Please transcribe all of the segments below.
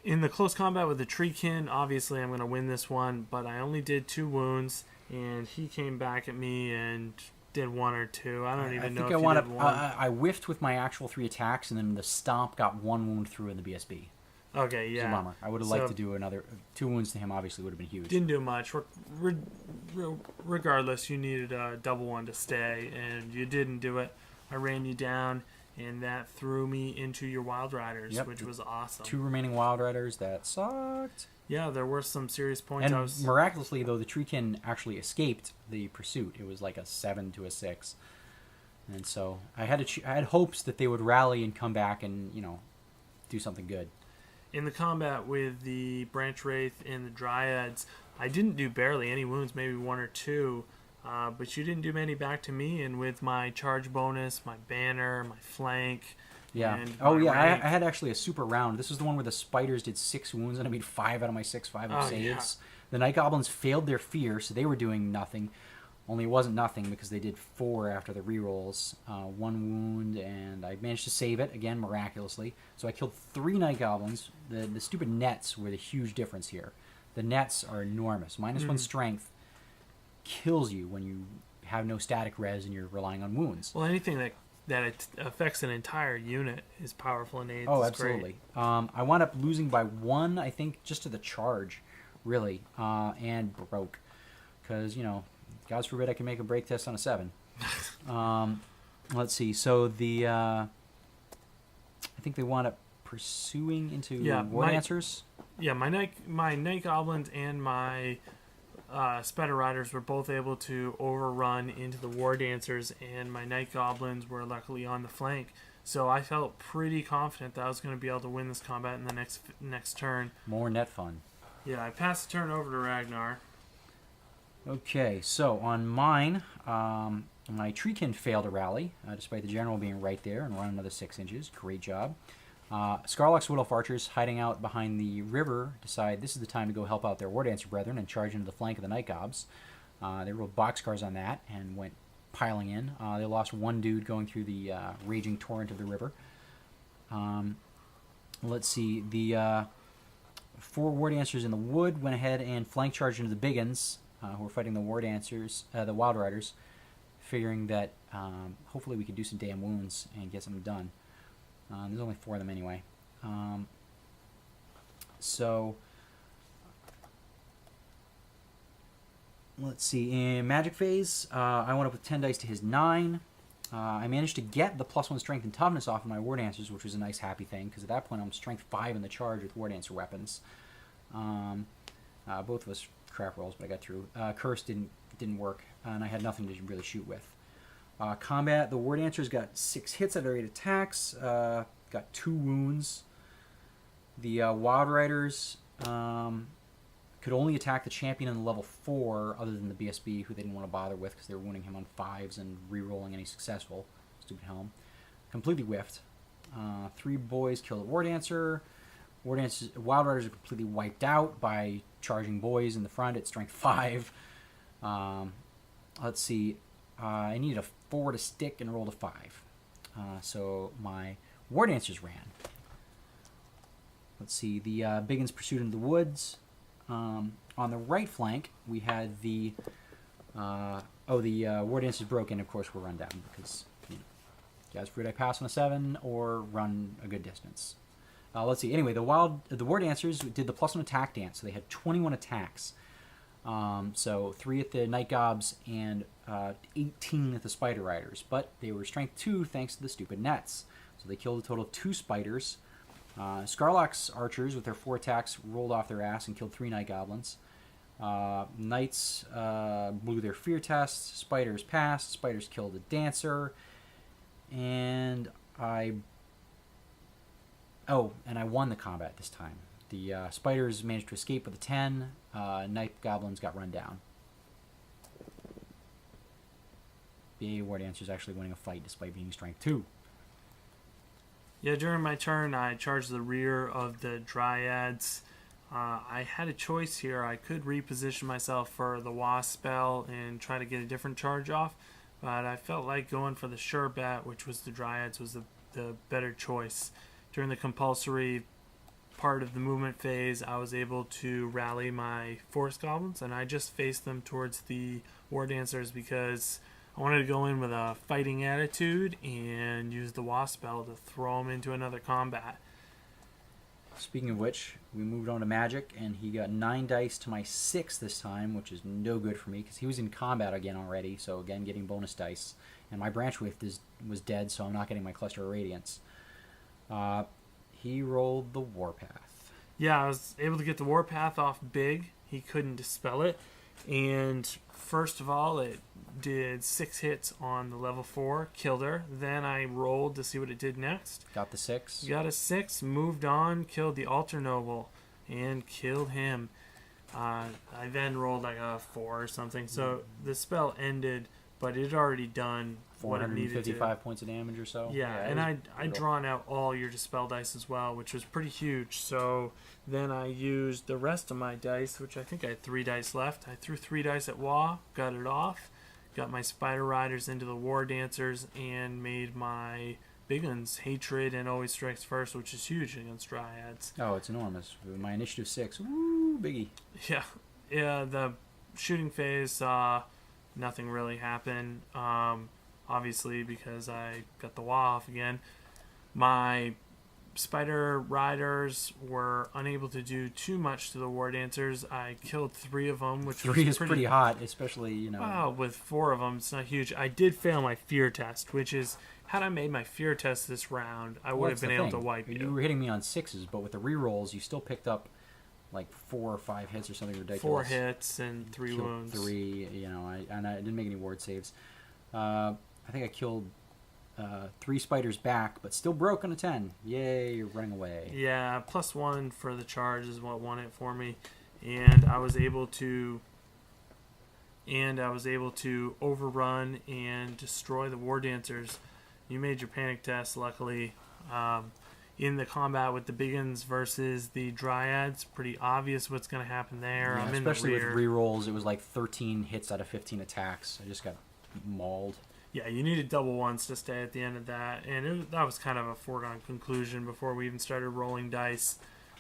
In the close combat with the Treekin, obviously I'm going to win this one, but I only did 2 wounds, and he came back at me and did 1 or 2. I don't even know if he did 1. I whiffed with my actual 3 attacks, and then the stomp got 1 wound through in the BSB. Okay, yeah. It's a bummer. I would have liked to do another 2 wounds to him. Obviously, would have been huge. Didn't do much. Regardless, you needed a double 1 to stay, and you didn't do it. I ran you down, and that threw me into your Wild Riders, which was awesome. 2 remaining Wild Riders. That sucked. Yeah, there were some serious points. And miraculously, though, the Treekin actually escaped the pursuit. It was like a 7 to a 6. And so I had hopes that they would rally and come back and, do something good. In the combat with the Branch Wraith and the Dryads, I didn't do barely any wounds, maybe 1 or 2. But you didn't do many back to me, and with my charge bonus, my banner, my flank... Yeah. I had actually a super round. This was the one where the spiders did 6 wounds, and I made 5 out of my 6 5 saves. Yeah. The Night Goblins failed their fear, so they were doing nothing. Only it wasn't nothing because they did 4 after the rerolls. 1 wound, and I managed to save it, again, miraculously. So I killed 3 Night Goblins. The stupid nets were the huge difference here. The nets are enormous. -1 strength kills you when you have no static res and you're relying on wounds. Well, anything that it affects an entire unit is powerful in AIDS. Oh, absolutely. I wound up losing by 1, I think, just to the charge, really, and broke. Because, God forbid I can make a break test on a 7. Let's see. So I think they wound up pursuing into War Dancers. Yeah, my Night Goblins and my Spider Riders were both able to overrun into the War Dancers, and my Night Goblins were luckily on the flank. So I felt pretty confident that I was going to be able to win this combat in the next turn. More net fun. Yeah, I passed the turn over to Ragnar. Okay, so on mine, my Treekin failed a rally, despite the general being right there and run another 6 inches. Great job. Scarlock's Wood Elf Archers, hiding out behind the river, decide this is the time to go help out their War Dancer brethren and charge into the flank of the Night Gobs. They rolled boxcars on that and went piling in. They lost 1 dude going through the raging torrent of the river. Let's see. The 4 War Dancers in the wood went ahead and flank charged into the Biggins, who were fighting the War Dancers, the Wild Riders, figuring that hopefully we could do some damn wounds and get something done. There's only 4 of them anyway. So, let's see. In Magic Phase, I went up with 10 dice to his 9. I managed to get the +1 strength and toughness off of my War Dancers, which was a nice happy thing, because at that point I'm strength 5 in the charge with War Dancer weapons. Both of us crap rolls, but I got through. Curse didn't work, and I had nothing to really shoot with. Combat, the War Dancers got 6 hits out of 8 attacks, got 2 wounds. The Wild Riders could only attack the champion in level 4 other than the BSB, who they didn't want to bother with because they were wounding him on 5s and re-rolling any successful. Stupid helm. Completely whiffed. 3 boys killed a War Dancer. Wild Riders are completely wiped out by charging boys in the front at strength 5. Let's see. I needed a 4 to stick and rolled a 5. So my War Dancers ran. Let's see. The Biggins pursued into the woods. On the right flank, we had the War Dancers broke in, of course, were run down because, guys, would I pass on a 7 or run a good distance? Let's see. Anyway, the War Dancers did the +1 attack dance, so they had 21 attacks. So 3 at the Night Gobs and 18 at the Spider Riders, but they were strength 2 thanks to the stupid nets. So they killed a total of 2 spiders. Scarlock's archers, with their 4 attacks, rolled off their ass and killed 3 Night Goblins. Knights blew their fear test. Spiders passed. Spiders killed a dancer. And I won the combat this time. The spiders managed to escape with a 10. Night Goblins got run down. The War Dancer's actually winning a fight despite being strength 2. Yeah, during my turn, I charged the rear of the Dryads. I had a choice here. I could reposition myself for the Wasp spell and try to get a different charge off, but I felt like going for the sure bet, which was the Dryads, was the better choice. During the compulsory, part of the movement phase, I was able to rally my forest goblins, and I just faced them towards the war dancers because I wanted to go in with a fighting attitude and use the wasp spell to throw them into another combat. Speaking of which, we moved on to magic, and he got 9 dice to my 6 this time, which is no good for me because he was in combat again already. So again, getting bonus dice, and my branch width was dead, so I'm not getting my cluster of radiance. He rolled the warpath. Yeah, I was able to get the warpath off big. He couldn't dispel it, and first of all, it did 6 hits on the level 4, killed her. Then I rolled to see what it did next. Got the 6. Got a 6, moved on, killed the altar noble, and killed him. I then rolled like a 4 or something. So the spell ended, but it had already done what it needed to. 455 points of damage or so. Yeah, and I'd drawn out all your dispel dice as well, which was pretty huge. So then I used the rest of my dice, which I think I had 3 dice left. I threw 3 dice at Wah, got it off, got my spider riders into the war dancers, and made my big ones hatred and always strikes first, which is huge against dryads. Oh, it's enormous. My initiative 6. Woo, biggie. Yeah. The shooting phase, nothing really happened. Obviously, because I got the Wah off again. My spider riders were unable to do too much to the war dancers. I killed 3 of them, which 3 was is pretty hot, especially, Well, with 4 of them, it's not huge. I did fail my fear test, which is, had I made my fear test this round, I would have been able to wipe you. You were hitting me on 6s, but with the rerolls, you still picked up like 4 or 5 hits or something ridiculous. 4 hits and 3 wounds. 3, and I didn't make any ward saves. I think I killed 3 spiders back, but still broke on a 10. Yay, you're running away. Yeah, +1 for the charge is what won it for me, and I was able to overrun and destroy the war dancers. You made your panic test, luckily. In the combat with the biggins versus the dryads, pretty obvious what's going to happen there. Yeah, I'm in the especially rear. with rerolls, it was like 13 hits out of 15 attacks. I just got mauled. Yeah, you needed double ones to stay at the end of that, and that was kind of a foregone conclusion before we even started rolling dice.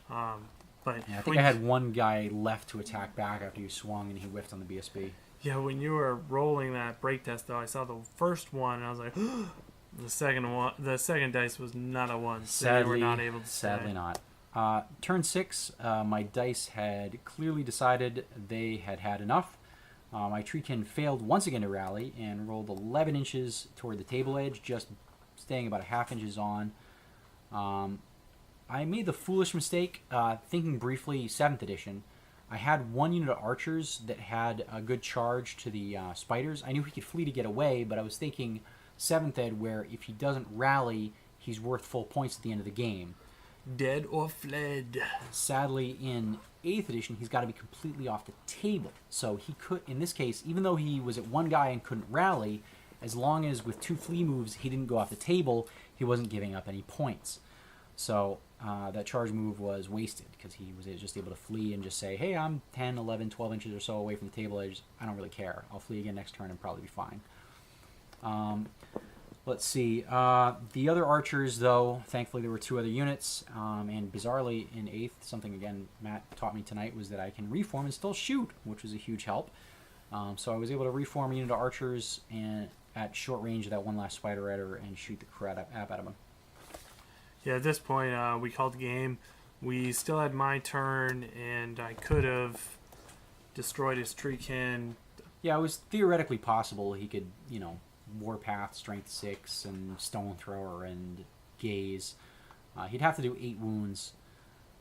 But yeah, I think I had one guy left to attack back after you swung, and he whiffed on the BSB. Yeah, when you were rolling that break test, though, I saw the first one, and I was like, the second dice was not a 1, so Sadly, you were not able to sadly stay. not. Turn 6, my dice had clearly decided they had had enough. My treekin failed once again to rally and rolled 11 inches toward the table edge, just staying about a half inches on. I made the foolish mistake, thinking briefly 7th edition. I had 1 unit of archers that had a good charge to the spiders. I knew he could flee to get away, but I was thinking 7th ed, where if he doesn't rally, he's worth full points at the end of the game. Dead or fled. Sadly, in 8th edition, he's got to be completely off the table. So he could, in this case, even though he was at 1 guy and couldn't rally, as long as with 2 flee moves he didn't go off the table, he wasn't giving up any points. So that charge move was wasted because he was just able to flee and just say, hey, I'm 10, 11, 12 inches or so away from the table edge. I don't really care. I'll flee again next turn and probably be fine. Let's see. The other archers, though, thankfully there were 2 other units, and bizarrely in 8th, something again Matt taught me tonight was that I can reform and still shoot, which was a huge help. So I was able to reform a unit of archers and at short range of that 1 last spider rider and shoot the crap out of him. Yeah, at this point, we called the game. We still had my turn, and I could have destroyed his treekin. Yeah, it was theoretically possible he could, Warpath, Strength 6, and Stone Thrower, and Gaze. He'd have to do 8 wounds,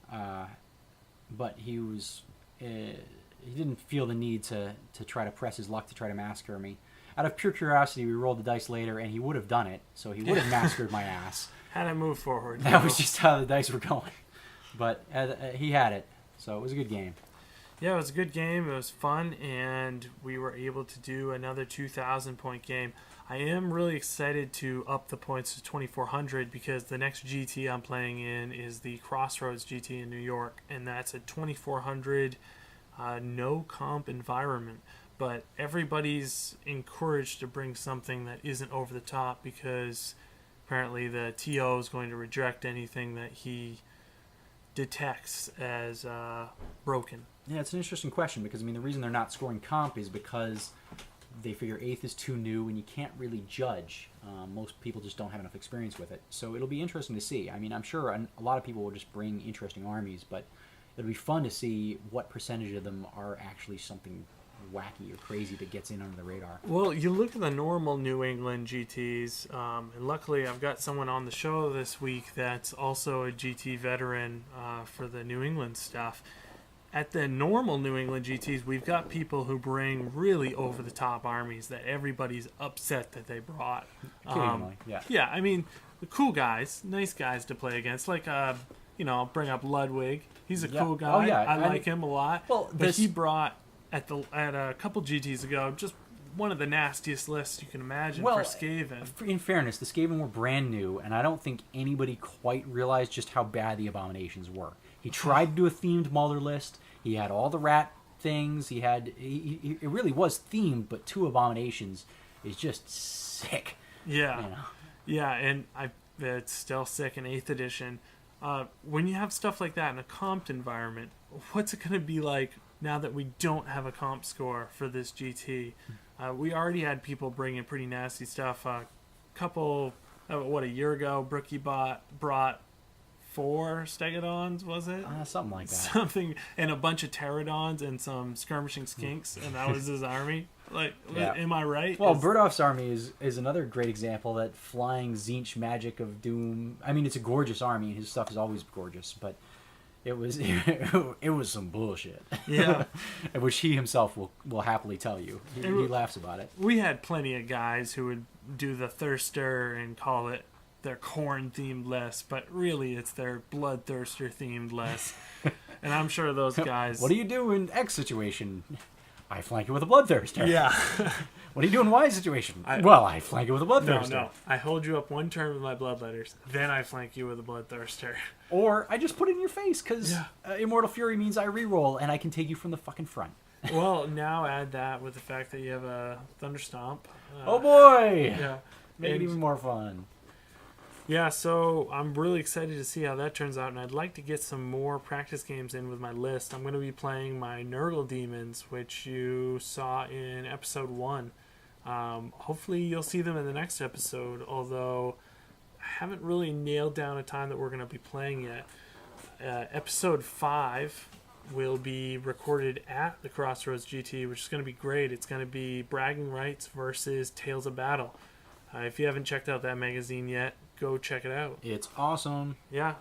but he was... he didn't feel the need to try to press his luck to try to massacre me. Out of pure curiosity, we rolled the dice later, and he would have done it, so he would have massacred my ass. Had I moved forward. That was just how the dice were going. But he had it, so it was a good game. Yeah, it was a good game. It was fun, and we were able to do another 2,000-point game. I am really excited to up the points to 2,400 because the next GT I'm playing in is the Crossroads GT in New York, and that's a 2,400 no-comp environment. But everybody's encouraged to bring something that isn't over the top because apparently the TO is going to reject anything that he detects as broken? Yeah, it's an interesting question because, I mean, the reason they're not scoring comp is because they figure 8th is too new and you can't really judge. Most people just don't have enough experience with it. So it'll be interesting to see. I mean, I'm sure a lot of people will just bring interesting armies, but it'll be fun to see what percentage of them are actually something wacky or crazy that gets in under the radar. Well, you look at the normal New England GTs, and luckily I've got someone on the show this week that's also a GT veteran for the New England stuff. At the normal New England GTs, we've got people who bring really over-the-top armies that everybody's upset that they brought. Occasionally, yeah. Yeah, I mean, the cool guys, nice guys to play against. Like, I'll bring up Ludwig. He's a cool guy. Oh, yeah. I like him a lot. Well, but he brought, at a couple GTs ago, just one of the nastiest lists you can imagine for Skaven. In fairness, the Skaven were brand new, and I don't think anybody quite realized just how bad the Abominations were. He tried to do a themed Muller list. He had all the rat things. It really was themed, but 2 Abominations is just sick. Yeah. You know? Yeah, and it's still sick in 8th edition. When you have stuff like that in a comped environment, what's it going to be like now that we don't have a comp score for this GT? We already had people bring in pretty nasty stuff. A year ago, Brookie brought 4 Stegodons, was it? Something like that. Something, and a bunch of Pterodons and some skirmishing skinks, and that was his army. Like, yeah. Am I right? Well, Burdolph's army is another great example. That flying Tzeentch Magic of Doom. I mean, it's a gorgeous army. His stuff is always gorgeous, but it was some bullshit. Yeah, which he himself will happily tell you. He laughs about it. We had plenty of guys who would do the Thirster and call it their corn themed list, but really it's their Bloodthirster themed list. And I'm sure those guys. What do you do in X situation? I flank you with a Bloodthirster. Yeah. What do you do in Y situation? I flank you with a Bloodthirster. No. I hold you up one turn with my Bloodletters, then I flank you with a Bloodthirster. Or I just put it in your face because Immortal Fury means I reroll and I can take you from the fucking front. Well, now add that with the fact that you have a Thunderstomp. Oh boy! Yeah. Make it even more fun. Yeah, so I'm really excited to see how that turns out, and I'd like to get some more practice games in with my list. I'm going to be playing my Nurgle Demons, which you saw in episode 1. Hopefully you'll see them in the next episode, although I haven't really nailed down a time that we're going to be playing yet. Episode 5 will be recorded at the Crossroads GT, which is going to be great. It's going to be Bragging Rights versus Tales of Battle. If you haven't checked out that magazine yet, go check it out. It's awesome. Yeah.